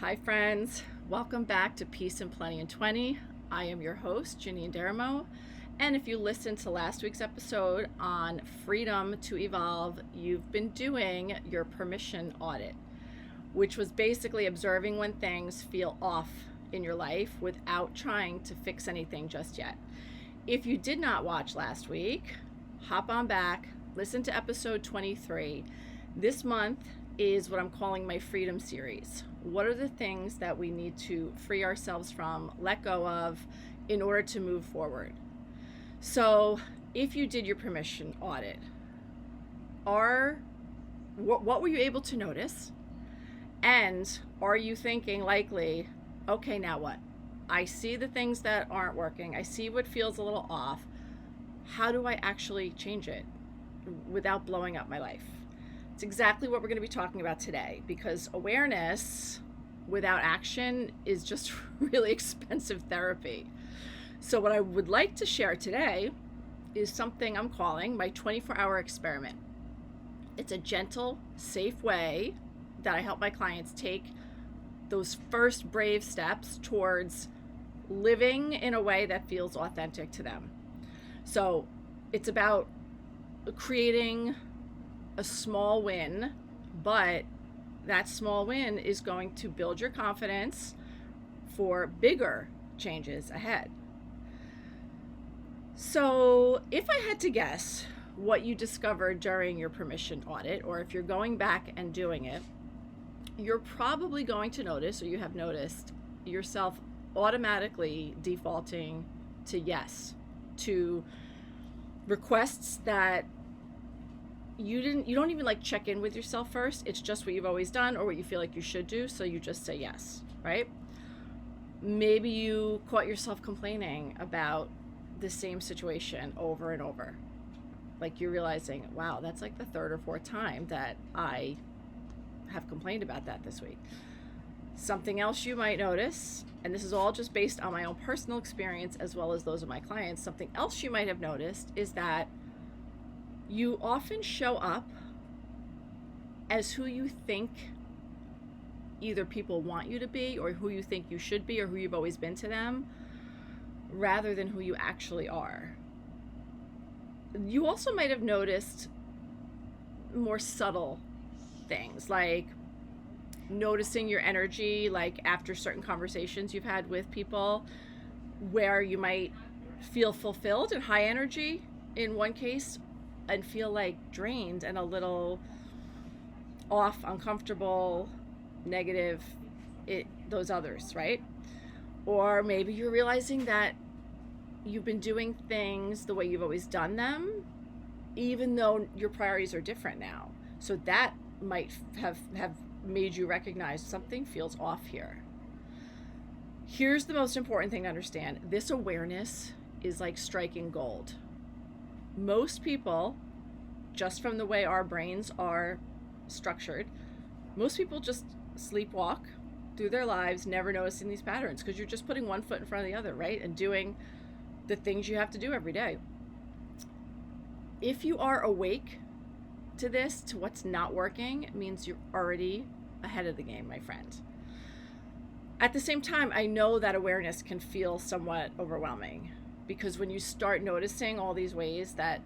Hi friends, welcome back to Peace and Plenty in 20. I am your host, Janine Deramo, and if you listened to last week's episode on freedom to evolve, you've been doing your permission audit, which was basically observing when things feel off in your life without trying to fix anything just yet. If you did not watch last week, hop on back, listen to episode 23. This month is what I'm calling my freedom series. What are the things that we need to free ourselves from, let go of, in order to move forward? So if you did your permission audit, what were you able to notice? And are you thinking likely, okay, now what? I see the things that aren't working. I see what feels a little off. How do I actually change it without blowing up my life? It's exactly what we're going to be talking about today, because awareness without action is just really expensive therapy. So what I would like to share today is something I'm calling my 24-hour experiment. It's a gentle, safe way that I help my clients take those first brave steps towards living in a way that feels authentic to them. So it's about creating a small win, but that small win is going to build your confidence for bigger changes ahead. So if I had to guess what you discovered during your permission audit, or if you're going back and doing it, you're probably going to notice, or you have noticed, yourself automatically defaulting to yes, to requests that you don't even like check in with yourself first. It's just what you've always done or what you feel like you should do, so you just say yes, right? Maybe you caught yourself complaining about the same situation over and over. Like you're realizing, wow, that's like the third or fourth time that I have complained about that this week. Something else you might notice, and this is all just based on my own personal experience as well as those of my clients, something else you might have noticed is that you often show up as who you think either people want you to be, or who you think you should be, or who you've always been to them, rather than who you actually are. You also might have noticed more subtle things, like noticing your energy, like after certain conversations you've had with people, where you might feel fulfilled and high energy in one case, and feel like drained and a little off, uncomfortable, negative, those others, right? Or maybe you're realizing that you've been doing things the way you've always done them, even though your priorities are different now. So that might have made you recognize something feels off here. Here's the most important thing to understand. This awareness is like striking gold. Most people, just from the way our brains are structured, most people just sleepwalk through their lives, never noticing these patterns, because you're just putting one foot in front of the other, right? And doing the things you have to do every day. If you are awake to this, to what's not working, it means you're already ahead of the game, my friend. At the same time, I know that awareness can feel somewhat overwhelming, because when you start noticing all these ways that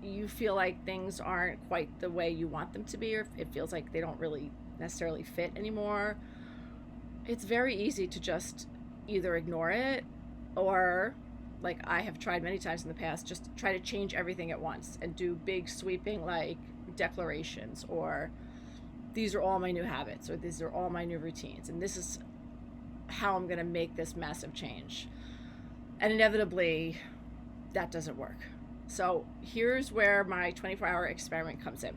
you feel like things aren't quite the way you want them to be, or it feels like they don't really necessarily fit anymore, it's very easy to just either ignore it, or, like I have tried many times in the past, just try to change everything at once and do big sweeping like declarations, or these are all my new habits, or these are all my new routines, and this is how I'm going to make this massive change. And inevitably, that doesn't work. So here's where my 24-hour experiment comes in.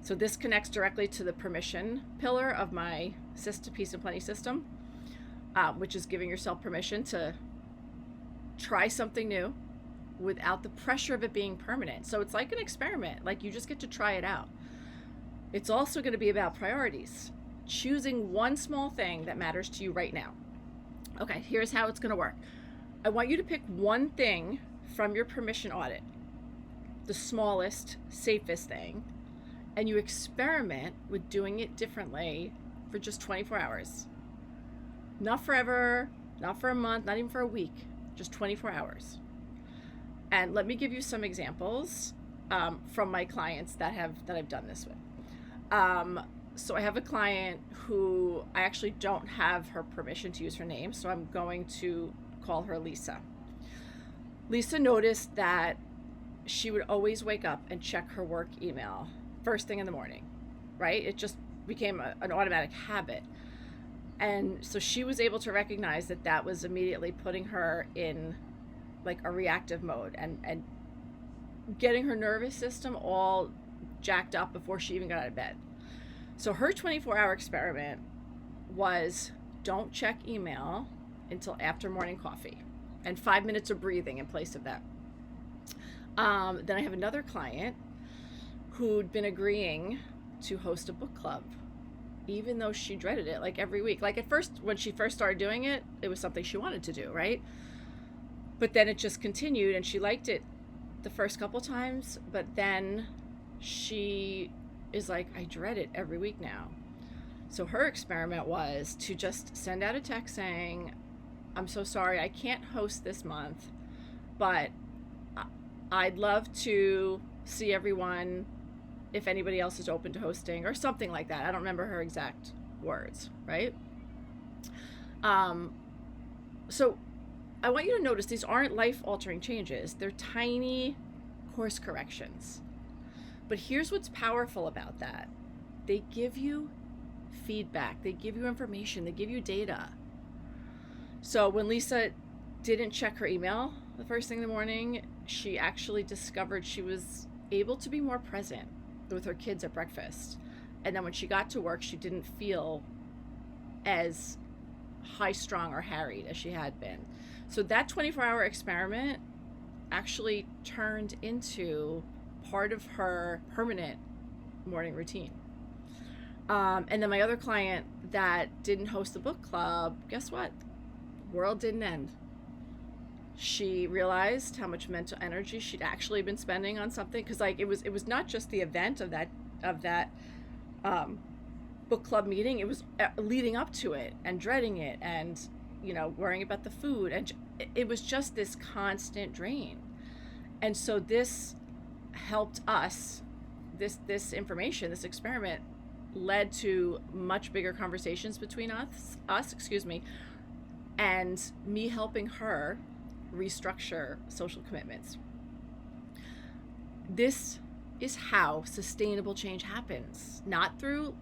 So this connects directly to the permission pillar of my Peace and Plenty system, which is giving yourself permission to try something new without the pressure of it being permanent. So it's like an experiment, like you just get to try it out. It's also going to be about priorities, choosing one small thing that matters to you right now. Okay, here's how it's going to work. I want you to pick one thing from your permission audit, the smallest, safest thing, and you experiment with doing it differently for just 24 hours. Not forever, not for a month, not even for a week, just 24 hours. And let me give you some examples from my clients that I've done this with. So I have a client who I actually don't have her permission to use her name, so I'm going to call her Lisa. Lisa noticed that she would always wake up and check her work email first thing in the morning, right? It just became an automatic habit. And so she was able to recognize that that was immediately putting her in like a reactive mode and getting her nervous system all jacked up before she even got out of bed. So her 24-hour experiment was don't check email until after morning coffee and 5 minutes of breathing in place of that. Then I have another client who'd been agreeing to host a book club, even though she dreaded it like every week. Like at first, when she first started doing it, it was something she wanted to do, right? But then it just continued, and she liked it the first couple times, but then she is like, I dread it every week now. So her experiment was to just send out a text saying, I'm so sorry, I can't host this month, but I'd love to see everyone if anybody else is open to hosting, or something like that. I don't remember her exact words, right? So I want you to notice these aren't life-altering changes. They're tiny course corrections. But here's what's powerful about that. They give you feedback. They give you information. They give you data. So when Lisa didn't check her email the first thing in the morning, she actually discovered she was able to be more present with her kids at breakfast. And then when she got to work, she didn't feel as high-strung or harried as she had been. So that 24-hour experiment actually turned into part of her permanent morning routine. And then my other client that didn't host the book club, guess what? World didn't end. She realized how much mental energy she'd actually been spending on something, because like it was not just the event of that book club meeting. It was leading up to it and dreading it, and worrying about the food, and it was just this constant drain. And so this helped us. This information, this experiment, led to much bigger conversations between us, and me helping her restructure social commitments. This is how sustainable change happens, not through,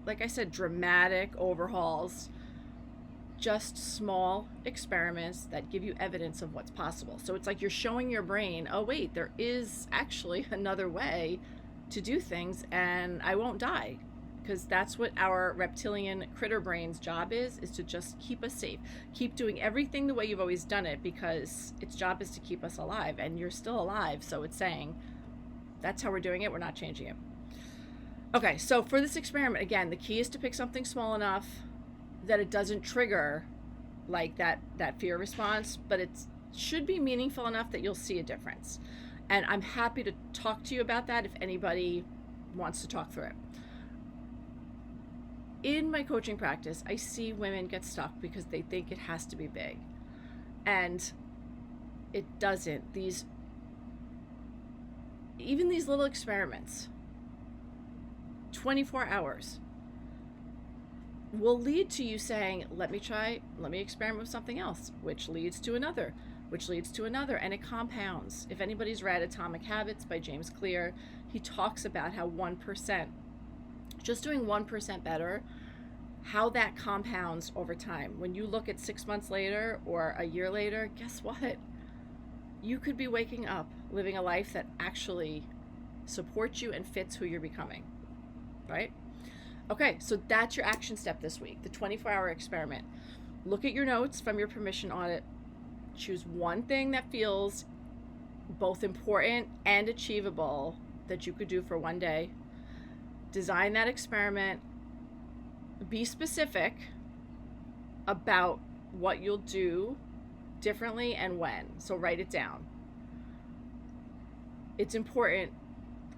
like I said, dramatic overhauls, just small experiments that give you evidence of what's possible. So it's like you're showing your brain, oh wait, there is actually another way to do things, and I won't die. Because that's what our reptilian critter brain's job is to just keep us safe. Keep doing everything the way you've always done it, because its job is to keep us alive, and you're still alive. So it's saying, that's how we're doing it. We're not changing it. Okay, so for this experiment, again, the key is to pick something small enough that it doesn't trigger like that fear response, but it should be meaningful enough that you'll see a difference. And I'm happy to talk to you about that if anybody wants to talk through it. In my coaching practice, I see women get stuck because they think it has to be big. And it doesn't. Even these little experiments, 24 hours, will lead to you saying, let me experiment with something else, which leads to another, and it compounds. If anybody's read Atomic Habits by James Clear, he talks about how 1%, just doing 1% better, how that compounds over time. When you look at 6 months later or a year later, guess what? You could be waking up, living a life that actually supports you and fits who you're becoming, right? Okay, so that's your action step this week, the 24-hour experiment. Look at your notes from your permission audit. Choose one thing that feels both important and achievable that you could do for one day. Design that experiment. Be specific about what you'll do differently and when. So write it down. It's important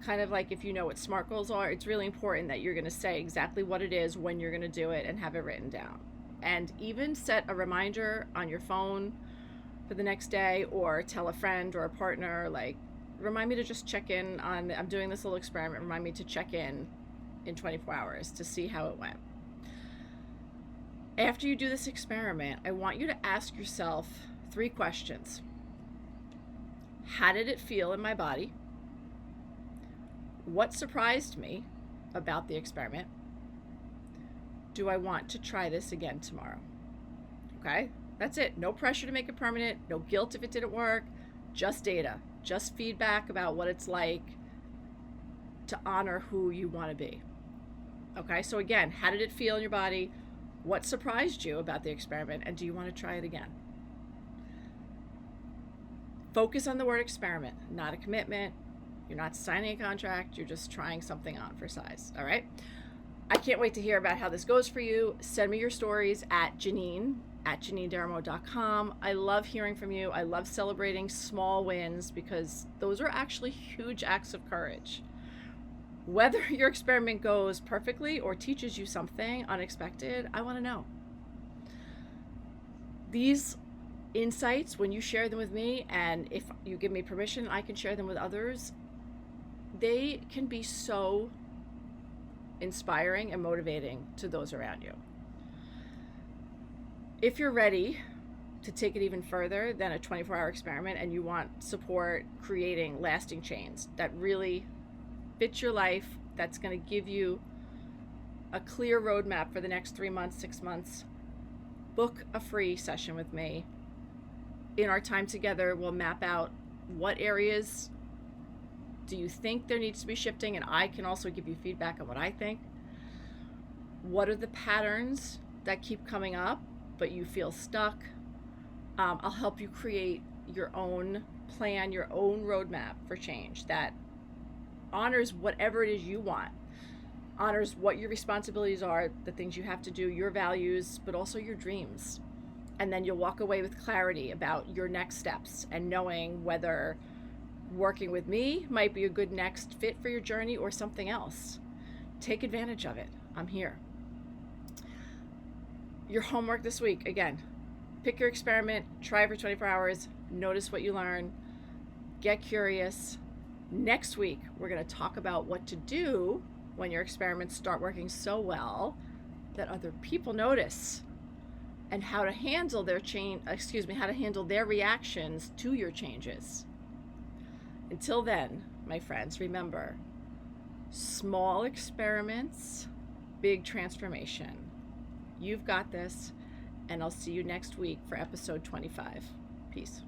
kind of like if you know what SMART goals are, it's really important that you're going to say exactly what it is, when you're going to do it, and have it written down. And even set a reminder on your phone for the next day, or tell a friend or a partner, like, remind me to just check in on, I'm doing this little experiment, remind me to check in 24 hours to see how it went. After you do this experiment, I want you to ask yourself 3 questions. How did it feel in my body? What surprised me about the experiment? Do I want to try this again tomorrow? Okay, that's it. No pressure to make it permanent, no guilt if it didn't work, just data, just feedback about what it's like to honor who you want to be. Okay, so again, how did it feel in your body? What surprised you about the experiment? And do you want to try it again? Focus on the word experiment, not a commitment. You're not signing a contract. You're just trying something on for size. All right. I can't wait to hear about how this goes for you. Send me your stories at JanineDeramo.com. I love hearing from you. I love celebrating small wins because those are actually huge acts of courage. Whether your experiment goes perfectly or teaches you something unexpected, I want to know. These insights, when you share them with me, and if you give me permission, I can share them with others, they can be so inspiring and motivating to those around you. If you're ready to take it even further than a 24-hour experiment and you want support creating lasting change that really fits your life, that's going to give you a clear roadmap for the next 3 months, 6 months, book a free session with me. In our time together, we'll map out what areas do you think there needs to be shifting, and I can also give you feedback on what I think. What are the patterns that keep coming up but you feel stuck? I'll help you create your own plan, your own roadmap for change that honors whatever it is you want, honors what your responsibilities are, the things you have to do, your values, but also your dreams. And then you'll walk away with clarity about your next steps and knowing whether working with me might be a good next fit for your journey or something else. Take advantage of it. I'm here. Your homework this week, again, pick your experiment, try it for 24 hours, notice what you learn, get curious. Next week, we're going to talk about what to do when your experiments start working so well that other people notice, and how to handle their how to handle their reactions to your changes. Until then, my friends, remember, small experiments, big transformation. You've got this, and I'll see you next week for episode 25. Peace.